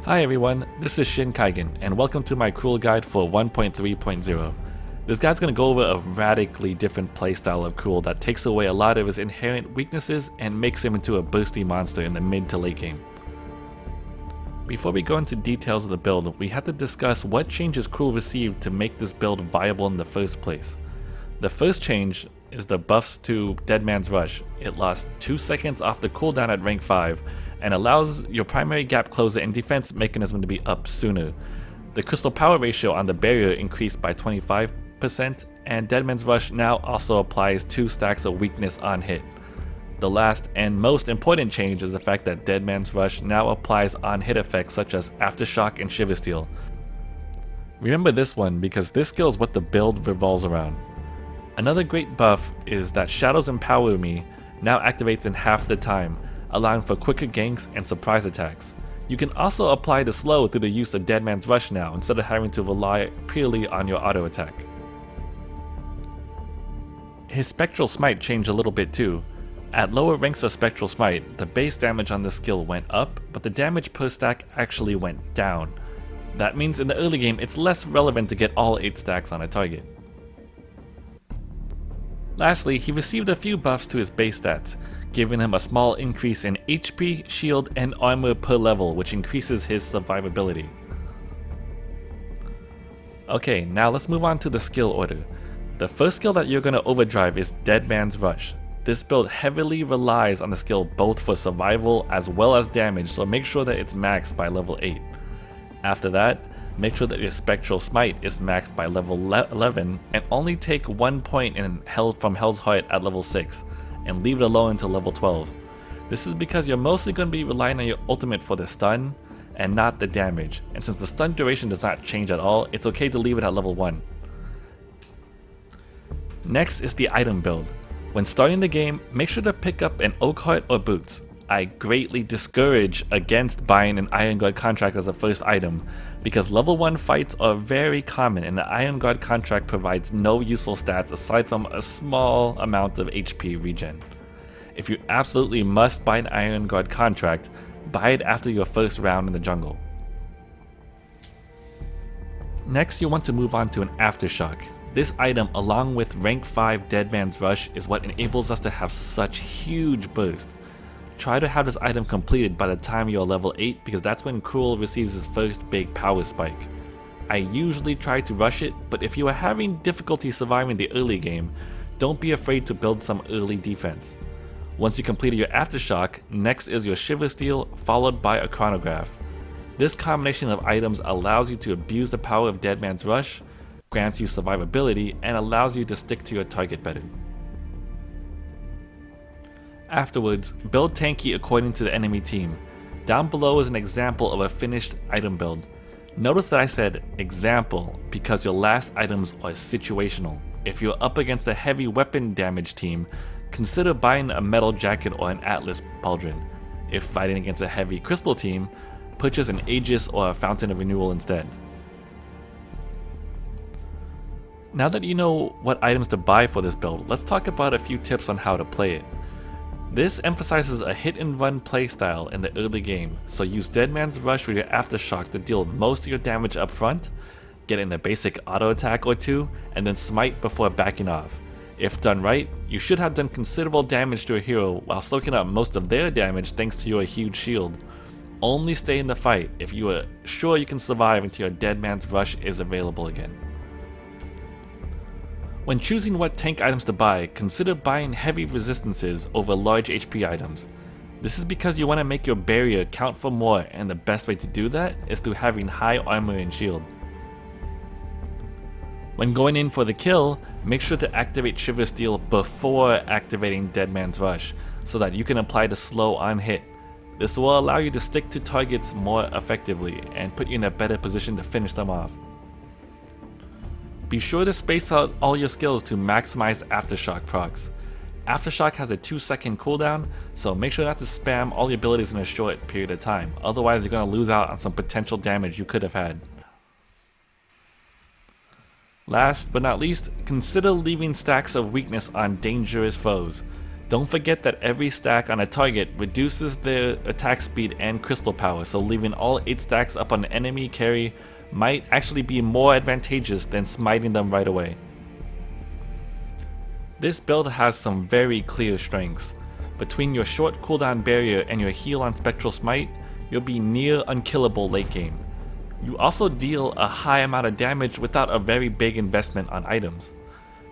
Hi everyone, this is ShinKaigan, and welcome to my Krul guide for 1.3.0. This guide's going to go over a radically different playstyle of Krul that takes away a lot of his inherent weaknesses and makes him into a boosty monster in the mid to late game. Before we go into details of the build, we have to discuss what changes Krul received to make this build viable in the first place. The first change is the buffs to Dead Man's Rush. It lost 2 seconds off the cooldown at rank 5, and allows your primary gap closer and defense mechanism to be up sooner. The crystal power ratio on the barrier increased by 25%, and Dead Man's Rush now also applies 2 stacks of weakness on hit. The last and most important change is the fact that Dead Man's Rush now applies on hit effects such as Aftershock and Shiver Steel. Remember this one because this skill is what the build revolves around. Another great buff is that Shadows Empower Me now activates in half the time, allowing for quicker ganks and surprise attacks. You can also apply the slow through the use of Dead Man's Rush now instead of having to rely purely on your auto attack. His Spectral Smite changed a little bit too. At lower ranks of Spectral Smite, the base damage on this skill went up, but the damage per stack actually went down. That means in the early game it's less relevant to get all 8 stacks on a target. Lastly, he received a few buffs to his base stats, giving him a small increase in HP, shield, and armor per level, which increases his survivability. Okay, now let's move on to the skill order. The first skill that you're going to overdrive is Dead Man's Rush. This build heavily relies on the skill both for survival as well as damage, so make sure that it's maxed by level 8. After that, make sure that your Spectral Smite is maxed by level 11 and only take 1 point from Hell's Heart at level 6 and leave it alone until level 12. This is because you're mostly going to be relying on your ultimate for the stun and not the damage, and since the stun duration does not change at all, it's okay to leave it at level 1. Next is the item build. When starting the game, make sure to pick up an Oak Heart or Boots. I greatly discourage against buying an Iron Guard contract as a first item, because level 1 fights are very common and the Iron Guard contract provides no useful stats aside from a small amount of HP regen. If you absolutely must buy an Iron Guard contract, buy it after your first round in the jungle. Next, you want to move on to an Aftershock. This item, along with rank 5 Dead Man's Rush, is what enables us to have such huge burst. Try to have this item completed by the time you're level 8 because that's when Krul receives his first big power spike. I usually try to rush it, but if you are having difficulty surviving the early game, don't be afraid to build some early defense. Once you completed your Aftershock, next is your Shiver Steel followed by a Chronograph. This combination of items allows you to abuse the power of Dead Man's Rush, grants you survivability, and allows you to stick to your target better. Afterwards, build tanky according to the enemy team. Down below is an example of a finished item build. Notice that I said example because your last items are situational. If you're up against a heavy weapon damage team, consider buying a metal jacket or an Atlas pauldron. If fighting against a heavy crystal team, purchase an Aegis or a Fountain of Renewal instead. Now that you know what items to buy for this build, let's talk about a few tips on how to play it. This emphasizes a hit and run playstyle in the early game, so use Dead Man's Rush with your Aftershock to deal most of your damage up front, get in a basic auto attack or 2, and then smite before backing off. If done right, you should have done considerable damage to a hero while soaking up most of their damage thanks to your huge shield. Only stay in the fight if you are sure you can survive until your Dead Man's Rush is available again. When choosing what tank items to buy, consider buying heavy resistances over large HP items. This is because you want to make your barrier count for more, and the best way to do that is through having high armor and shield. When going in for the kill, make sure to activate Shiver Steel before activating Dead Man's Rush, so that you can apply the slow on hit. This will allow you to stick to targets more effectively and put you in a better position to finish them off. Be sure to space out all your skills to maximize Aftershock procs. Aftershock has a 2-second cooldown, so make sure not to spam all your abilities in a short period of time, otherwise you're going to lose out on some potential damage you could have had. Last but not least, consider leaving stacks of weakness on dangerous foes. Don't forget that every stack on a target reduces their attack speed and crystal power, so leaving all 8 stacks up on an enemy carry might actually be more advantageous than smiting them right away. This build has some very clear strengths. Between your short cooldown barrier and your heal on Spectral Smite, you'll be near unkillable late game. You also deal a high amount of damage without a very big investment on items.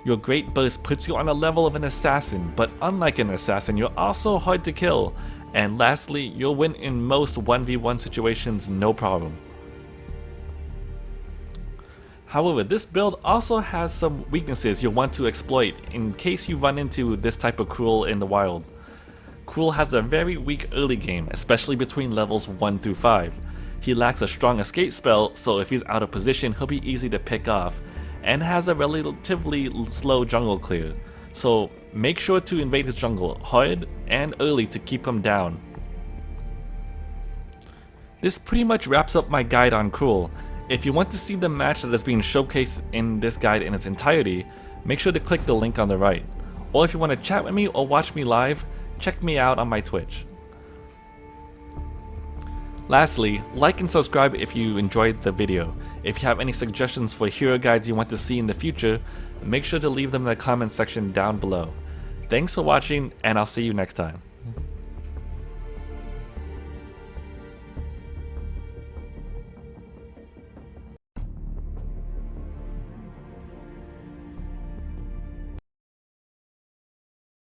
Your Great Burst puts you on a level of an assassin, but unlike an assassin, you're also hard to kill. And lastly, you'll win in most 1v1 situations no problem. However, this build also has some weaknesses you'll want to exploit in case you run into this type of Krul in the wild. Krul has a very weak early game, especially between levels 1 through 5. He lacks a strong escape spell, so if he's out of position, he'll be easy to pick off, and has a relatively slow jungle clear, so make sure to invade his jungle hard and early to keep him down. This pretty much wraps up my guide on Krul. If you want to see the match that is being showcased in this guide in its entirety, make sure to click the link on the right. Or if you want to chat with me or watch me live, check me out on my Twitch. Lastly, like and subscribe if you enjoyed the video. If you have any suggestions for hero guides you want to see in the future, make sure to leave them in the comments section down below. Thanks for watching, and I'll see you next time.